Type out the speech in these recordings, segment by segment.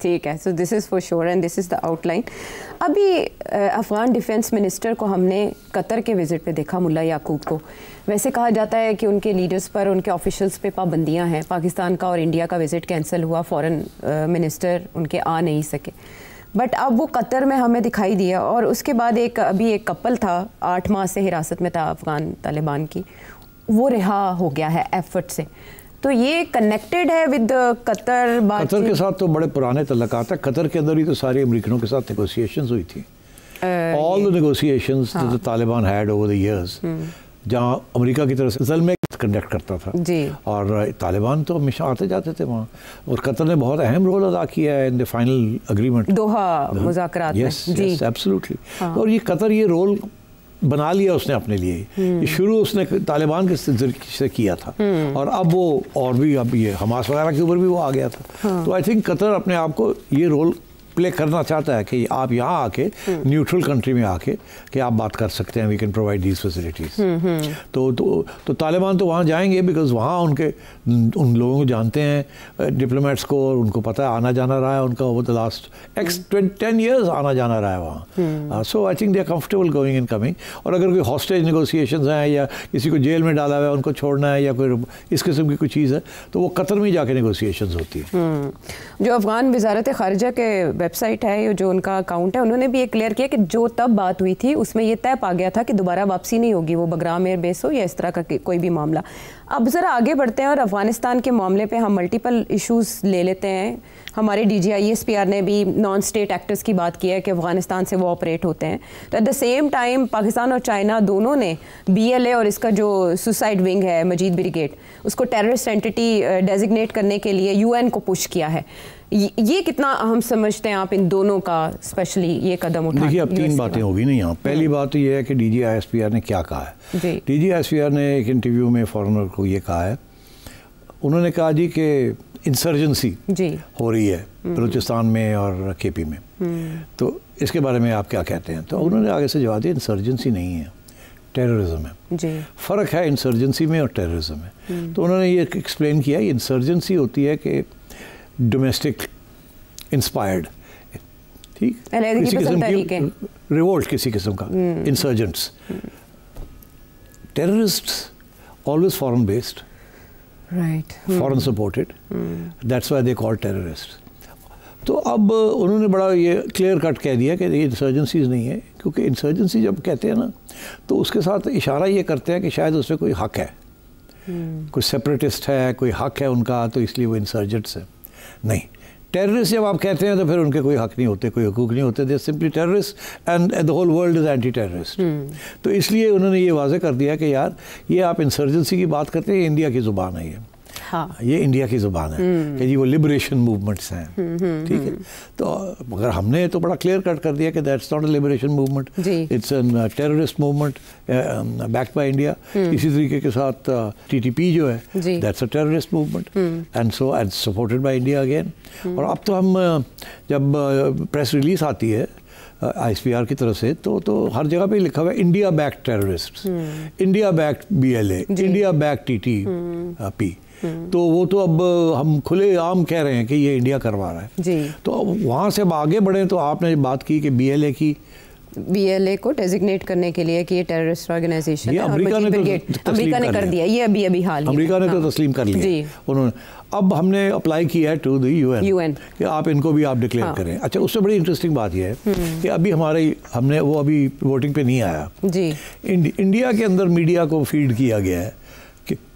ठीक है, so this is for sure and this is the outline. अभी Afghan defence minister को हमने कतर के विज़िट पे देखा, मुल्ला याकूब को। वैसे कहा जाता है कि उनके लीडर्स पर, उनके ऑफिशियल्स पे पाबंदियां हैं। पाकिस्तान का और इंडिया का विज़िट कैंसिल हुआ, फॉरेन मिनिस्टर उनके आ नहीं सके, बट अब वो कतर में हमें दिखाई दिया। और उसके बाद अभी एक कपल था, 8 माह से हिरासत में था अफ़गान तालिबान की, वो रिहा हो गया है एफर्ट से। तो ये कनेक्टेड है विद कतर? कतर के साथ तो बड़े पुराने तल्लुकात है। कतर के अंदर ही तो सारे अमेरिकनों के साथ नेगोशिएशंस हुई थी। All the negotiations the Taliban had over the years, जहाँ अमेरिका की तरफ से ज़ल्म कंडक्ट करता था जी। और तालिबान तो हमेशा आते जाते थे वहाँ, और कतर ने बहुत अहम रोल अदा किया है इन द फाइनल एग्रीमेंट, दोहा मुज़ाकरात में। Yes absolutely. और ये कतर ये रोल बना लिया उसने अपने लिए। शुरू उसने तालिबान के से किया था, और अब वो और भी अब ये हमास वगैरह के ऊपर भी वो आ गया था। तो आई थिंक कतर अपने आप को ये रोल प्ले करना चाहता है कि आप यहाँ आके न्यूट्रल कंट्री में आके कि आप बात कर सकते हैं, we can provide these facilities. तो तालिबान तो वहाँ जाएंगे बिकॉज वहाँ उन लोगों को जानते हैं, डिप्लोमेट्स को, और उनको पता है आना जाना रहा है उनका ओवर द लास्ट 10 years आना जाना रहा है वहाँ। So I think they are comfortable going and coming. और अगर कोई हॉस्टेज नेगोशिएशंस हैं या किसी को जेल में डाला हुआ है उनको छोड़ना है या कोई इस किस्म की कोई चीज़ है, तो वो कतर में ही जाके नेगोशिएशंस होती है। जो अफगान वजारत ख़ारिजा के वेबसाइट है, जो उनका अकाउंट है, उन्होंने भी ये क्लियर किया कि जो तब बात हुई थी उसमें ये तय पा गया था कि दोबारा वापसी नहीं होगी, वो बगराम एयर बेस हो या इस तरह का कोई भी मामला। अब ज़रा आगे बढ़ते हैं और अफ़गानिस्तान के मामले पे हम मल्टीपल इश्यूज़ ले लेते हैं। हमारे DGISPR ने भी नॉन स्टेट एक्टर्स की बात की है कि अफ़गानिस्तान से वो ऑपरेट होते हैं। तो at the same time Pakistan और चाइना दोनों ने BLA और इसका जो सुसाइड विंग है मजीद ब्रिगेड, उसको टेररिस्ट एंटिटी डेजिग्नेट करने के लिए UN को पुश किया है। ये कितना अहम समझते हैं आप इन दोनों का, स्पेशली ये कदम उठाना? देखिए, अब 3 बातें होगी ना यहाँ। पहली बात तो ये है कि DGISPR ने क्या कहा है। DGISPR ने एक इंटरव्यू में फॉरेनर को ये कहा है, उन्होंने कहा जी कि इंसर्जेंसी हो रही है बलूचिस्तान में और KP में, तो इसके बारे में आप क्या कहते हैं? तो उन्होंने आगे से जवाब दिया, इंसर्जेंसी नहीं है, टेररिज्म है। फ़र्क है इंसर्जेंसी में और टेररिज्म में। तो उन्होंने ये एक्सप्लेन किया, इंसर्जेंसी होती है कि डोमेस्टिक इंस्पायर्ड, ठीक, किसी किस्म की रिवोल्ट, किसी किस्म का insurgents. Terrorists always foreign based, right, foreign supported, that's why they call terrorist. तो अब उन्होंने बड़ा ये क्लियर कट कह दिया कि ये इंसर्जेंसीज नहीं है, क्योंकि इंसर्जेंसी जब कहते हैं ना तो उसके साथ इशारा ये करते हैं कि शायद उसमें कोई हक है, कोई सेपरेटिस्ट है, कोई हक है उनका, तो इसलिए वो इंसर्जेंट्स है। नहीं, टेररिस्ट जब आप कहते हैं तो फिर उनके कोई हक नहीं होते, कोई हुकूक नहीं होते, they simply terrorist and the whole world is anti terrorist. तो इसलिए उन्होंने ये वाज़े कर दिया कि यार ये आप इंसर्जेंसी की बात करते हैं, इंडिया की ज़ुबान है ये। हाँ, ये इंडिया की ज़ुबान है कि जी वो लिबरेशन मूवमेंट्स हैं, ठीक है। तो मगर हमने तो बड़ा क्लियर कट कर दिया कि that's not a liberation movement, it's an terrorist movement backed by India. इसी तरीके के साथ TTP जो है, that's a terrorist movement and supported by India again. और अब तो हम जब प्रेस रिलीज आती है ISPR की तरफ से, तो हर जगह पे लिखा हुआ है India backed terrorist, India backed BLA, India backed TTP। तो वो तो अब हम खुले आम कह रहे हैं कि ये इंडिया करवा रहा है जी। तो वहाँ से अब आगे बढ़े, तो आपने बात की कि BLA को डेजिग्नेट करने के लिए कि ये टेररिस्ट ऑर्गेनाइजेशन है, अमेरिका ने कर दिया, ये अभी हाल ही अमेरिका ने तो तस्लीम कर लिया उन्होंने। अब हमने अप्लाई किया है टू द UN कि आप इनको भी आप डिक्लेयर करें। अच्छा, उससे बड़ी इंटरेस्टिंग बात यह है कि अभी हमने वो अभी वोटिंग पे नहीं आया जी। इंडिया के अंदर मीडिया को फीड किया गया है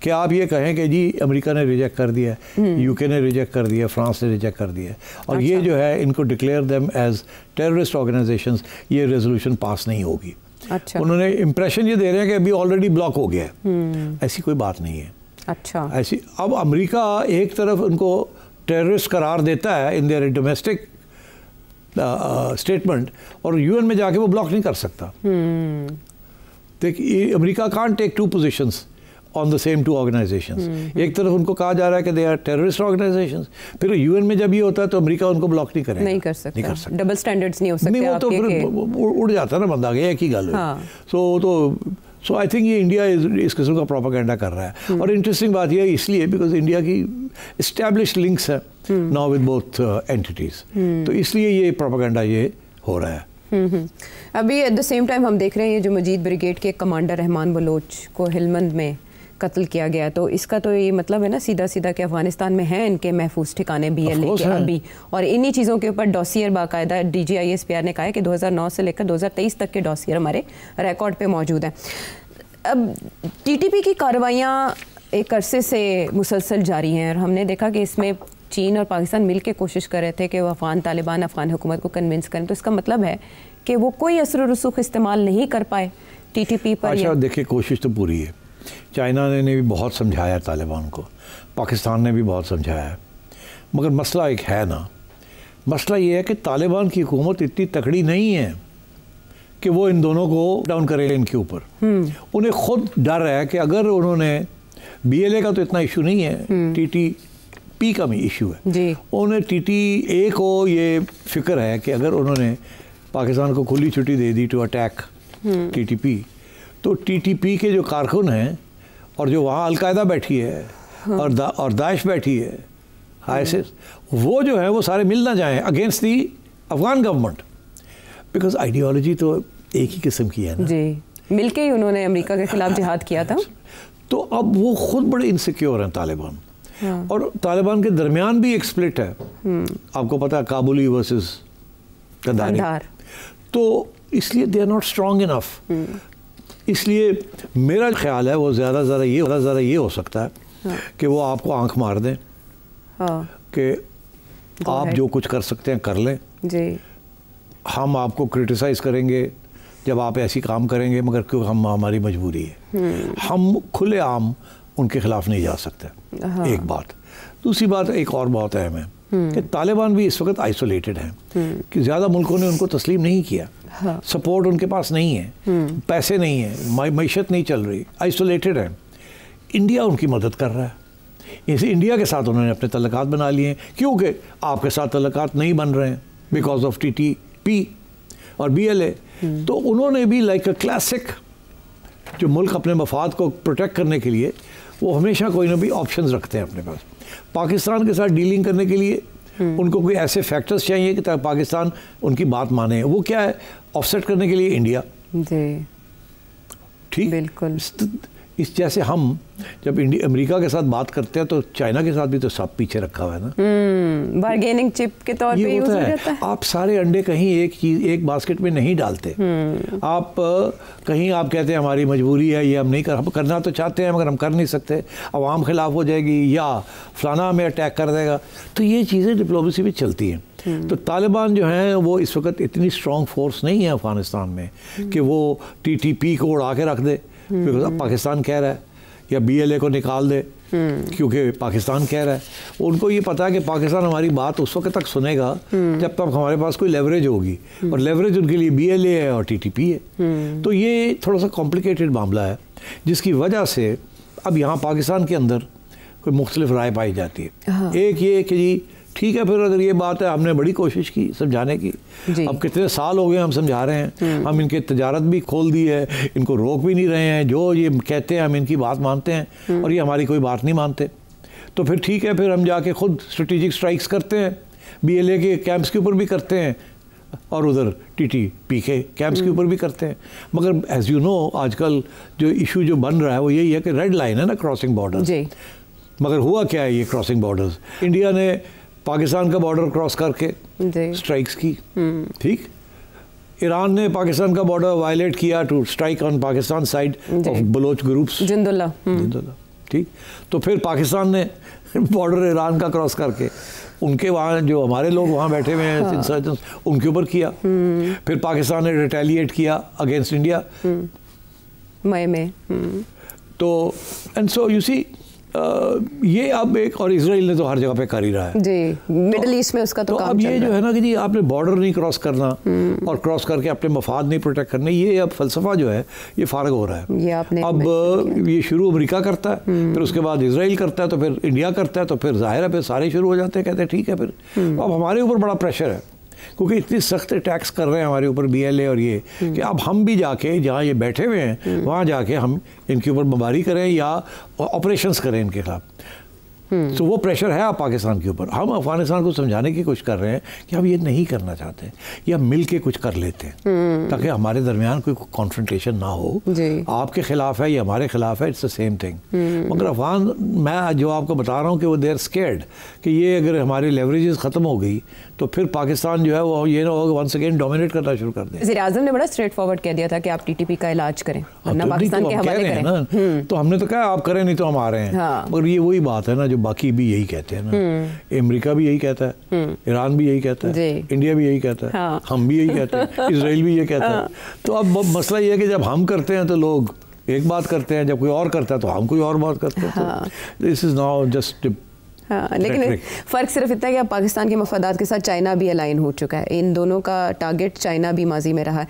कि आप ये कहें कि जी अमेरिका ने रिजेक्ट कर दिया, UK ने रिजेक्ट कर दिया, फ्रांस ने रिजेक्ट कर दिया, और अच्छा, ये जो है इनको declare them as terrorist organisations, ये रेजोल्यूशन पास नहीं होगी। अच्छा, उन्होंने इंप्रेशन ये दे रहे हैं कि अभी ऑलरेडी ब्लॉक हो गया है। ऐसी कोई बात नहीं है। अच्छा, ऐसी अब अमेरिका एक तरफ उनको टेररिस्ट करार देता है इन देयर डोमेस्टिक स्टेटमेंट, और UN में जाके वो ब्लॉक नहीं कर सकता। देखिए, America can't take 2 positions on the same 2 organisations. एक तरफ उनको कहा जा रहा है कि दे आर टेररिस्ट ऑर्गेनाइजेशंस, फिर UN में जब ये होता है तो अमेरिका उनको ब्लॉक नहीं करेगा, नहीं कर सकता। डबल स्टैंडर्ड्स नहीं हो सकते, नहीं, वो तो फिर उड़ जाता है ना बंदा, एक ही गल है। सो तो सो आई थिंक ये इंडिया इस किस्म का प्रोपेगेंडा कर रहा है। और इंटरेस्टिंग बात यह है इसलिए बिकॉज इंडिया की इस्टेब्लिश्ड लिंक्स है नाउ विद बोथ एंटिटीज, तो इसलिए ये प्रोपेगेंडा ये हो रहा है। अभी एट द सेम टाइम हम देख रहे हैं ये जो मजीद ब्रिगेड के कमांडर रहमान बलोच को हिलमंद में कत्ल किया गया, तो इसका तो ये मतलब है ना सीधा सीधा कि अफगानिस्तान में हैं इनके महफूज ठिकाने BLA के अभी, और इन्हीं चीज़ों के ऊपर डॉसियर बाकायदा DGISPR ने कहा है कि 2009 से लेकर 2023 तक के डॉसियर हमारे रिकॉर्ड पे मौजूद हैं। अब TTP की कार्रवाइयाँ एक अरसे से मुसलसल जारी हैं और हमने देखा कि इसमें चीन और पाकिस्तान मिल के कोशिश कर रहे थे कि वो अफगान तालिबान अफगान हुकूमत को कन्विंस करें, तो इसका मतलब है कि वो कोई असर रसूख इस्तेमाल नहीं कर पाए TTP पर। अच्छा देखिए, कोशिश तो पूरी है। चाइना ने भी बहुत समझाया तालिबान को, पाकिस्तान ने भी बहुत समझाया है, मगर मसला एक है ना, मसला ये है कि तालिबान की हुकूमत इतनी तकड़ी नहीं है कि वो इन दोनों को डाउन करे इनके ऊपर। उन्हें खुद डर है कि अगर उन्होंने BLA का तो इतना इशू नहीं है, TTP का भी इशू है जी। उन्हें TTA को ये फिक्र है कि अगर उन्होंने पाकिस्तान को खुली छुट्टी दे दी टू अटैक TTP, तो TTP के जो कारकुन हैं और जो वहाँ अलकायदा बैठी है और दाइश बैठी है, ISIS, वो जो है वो सारे मिल ना जाएं against the Afghan government, because ideology तो एक ही किस्म की है ना जी। मिलके ही उन्होंने अमेरिका के खिलाफ जिहाद किया था। तो अब वो खुद बड़े इनसिक्योर हैं तालिबान, और तालिबान के दरमियान भी एक स्प्लिट है। आपको पता है, काबुली वर्सेस कंधार, तो इसलिए they are not strong enough. इसलिए मेरा ख्याल है वो ज़्यादा ये हो सकता है कि वो आपको आंख मार दें कि आप जो कुछ कर सकते हैं कर लें जी, हम आपको क्रिटिसाइज़ करेंगे जब आप ऐसी काम करेंगे, मगर क्यों हमारी मजबूरी है, हम खुले आम उनके खिलाफ नहीं जा सकते। एक बात। दूसरी बात, एक और बहुत अहम है कि तालिबान भी इस वक्त आइसोलेटेड हैं, कि ज़्यादा मुल्कों ने उनको तस्लीम नहीं किया। सपोर्ट उनके पास नहीं है, पैसे नहीं है, मईशत नहीं चल रही, आइसोलेटेड है। इंडिया उनकी मदद कर रहा है, इस इंडिया के साथ उन्होंने अपने तल्लुकात बना लिए हैं, क्योंकि आपके साथ तल्लुकात नहीं बन रहे हैं बिकॉज ऑफ TTP और BLA। तो उन्होंने भी लाइक अ क्लासिक, जो मुल्क अपने मफाद को प्रोटेक्ट करने के लिए वो हमेशा कोई ना भी ऑप्शंस रखते हैं अपने पास। पाकिस्तान के साथ डीलिंग करने के लिए उनको कोई ऐसे फैक्टर्स चाहिए कि ताकि पाकिस्तान उनकी बात माने। वो क्या है, ऑफसेट करने के लिए इंडिया जी, ठीक, बिल्कुल। इस जैसे हम जब अमेरिका के साथ बात करते हैं तो चाइना के साथ भी तो सब पीछे रखा हुआ है ना, बार्गेनिंग चिप के तौर पे यूज हो जाता है। आप सारे अंडे कहीं एक बास्केट में नहीं डालते। आप कहीं आप कहते हैं हमारी मजबूरी है, ये हम नहीं करना तो चाहते हैं मगर हम कर नहीं सकते, अवाम खिलाफ हो जाएगी या फलाना हमें अटैक कर देगा, तो ये चीज़ें डिप्लोमेसी में चलती हैं। तो तालिबान जो हैं वो इस वक्त इतनी स्ट्रॉन्ग फोर्स नहीं है अफगानिस्तान में कि वो TTP को उड़ा के रख दे बिकॉज अब पाकिस्तान कह रहा है, या BLA को निकाल दे क्योंकि पाकिस्तान कह रहा है। उनको ये पता है कि पाकिस्तान हमारी बात उस वक्त तक सुनेगा जब तक हमारे पास कोई लेवरेज होगी, और लेवरेज उनके लिए BLA है और TTP है। तो ये थोड़ा सा कॉम्प्लिकेटेड मामला है, जिसकी वजह से अब यहाँ पाकिस्तान के अंदर कोई मुख्तलिफ राय पाई जाती है। एक ये कि जी ठीक है, फिर अगर ये बात है, हमने बड़ी कोशिश की समझाने की, अब कितने साल हो गए हम समझा रहे हैं, हम इनके तजारत भी खोल दी है, इनको रोक भी नहीं रहे हैं, जो ये कहते हैं हम इनकी बात मानते हैं और ये हमारी कोई बात नहीं मानते, तो फिर ठीक है, फिर हम जाके खुद स्ट्रेटेजिक स्ट्राइक्स करते हैं, BLA के कैंप्स के ऊपर भी करते हैं और उधर TTP के कैंप्स के ऊपर भी करते हैं। मगर एज यू नो आजकल जो इशू जो बन रहा है वो यही है कि रेड लाइन है ना, क्रॉसिंग बॉर्डर। मगर हुआ क्या है, ये क्रॉसिंग बॉर्डर्स, इंडिया ने पाकिस्तान का बॉर्डर क्रॉस करके स्ट्राइक्स की, ठीक, ईरान ने पाकिस्तान का बॉर्डर वायलेट किया to strike on Pakistan side of Baloch groups, Jundallah, ठीक। तो फिर पाकिस्तान ने बॉर्डर ईरान का क्रॉस करके उनके वहाँ जो हमारे लोग वहाँ बैठे हुए हैं इंसर्जेंट्स, उनके ऊपर किया। फिर पाकिस्तान ने रिटेलिएट किया अगेंस्ट इंडिया मई में। तो एंड सो यू सी ये अब एक, और इजराइल ने तो हर जगह पे कर ही रहा है जी, मिडिल ईस्ट में उसका तो काम अब ये जो है ना कि जी आपने बॉर्डर नहीं क्रॉस करना और क्रॉस करके अपने मफाद नहीं प्रोटेक्ट करने, ये अब फलसफा जो है ये फारग हो रहा है। ये आपने अब ये शुरू अमेरिका करता है, फिर उसके बाद इजराइल करता है, तो फिर इंडिया करता है, तो फिर जाहिर है फिर सारे शुरू हो जाते हैं, कहते हैं ठीक है फिर। अब हमारे ऊपर बड़ा प्रेशर है क्योंकि इतनी सख्त टैक्स कर रहे हैं हमारे ऊपर BLA और ये कि अब हम भी जाके जहाँ ये बैठे हुए हैं वहाँ जाके हम इनके ऊपर बमबारी करें या ऑपरेशंस करें इनके खिलाफ। तो वो प्रेशर है आप पाकिस्तान के ऊपर। हम अफगानिस्तान को समझाने की कोशिश कर रहे हैं कि हम ये नहीं करना चाहते या मिल के कुछ कर लेते हैं ताकि हमारे दरमियान कोई कॉन्फ्रंटेशन ना हो। आपके खिलाफ है या हमारे खिलाफ है, इट्स द सेम थिंग। मगर अफगान, मैं जो आपको बता रहा हूँ कि वो देर स्केर्ड कि ये अगर हमारी लेवरेजेस ख़त्म हो गई तो फिर पाकिस्तान जो है वो ये ना होगा वंस अगेन डोमिनेट करना शुरू कर दे। वज़ीर-ए-आज़म ने बड़ा स्ट्रेट फॉरवर्ड कह दिया था कि आप TTP का इलाज करें, वरना पाकिस्तान के हवाले करें ना। तो हमने तो कहा आप करें, नहीं तो हम आ रहे हैं। मगर ये वही बात है ना जो बाकी भी यही कहते हैं ना। अमेरिका भी यही कहता है, ईरान भी यही कहता है, इंडिया भी यही कहता है, हम भी यही कहते हैं, इजराइल भी ये कहता है। तो अब मसला ये है कि जब हम करते हैं तो लोग एक बात करते हैं, जब कोई और करता है तो हम कोई और बात करते हैं। दिस इज नाउ जस्ट लेकिन फ़र्क सिर्फ इतना है कि अब पाकिस्तान के मफादात के साथ चाइना भी अलाइन हो चुका है। इन दोनों का टारगेट चाइना भी माजी में रहा है।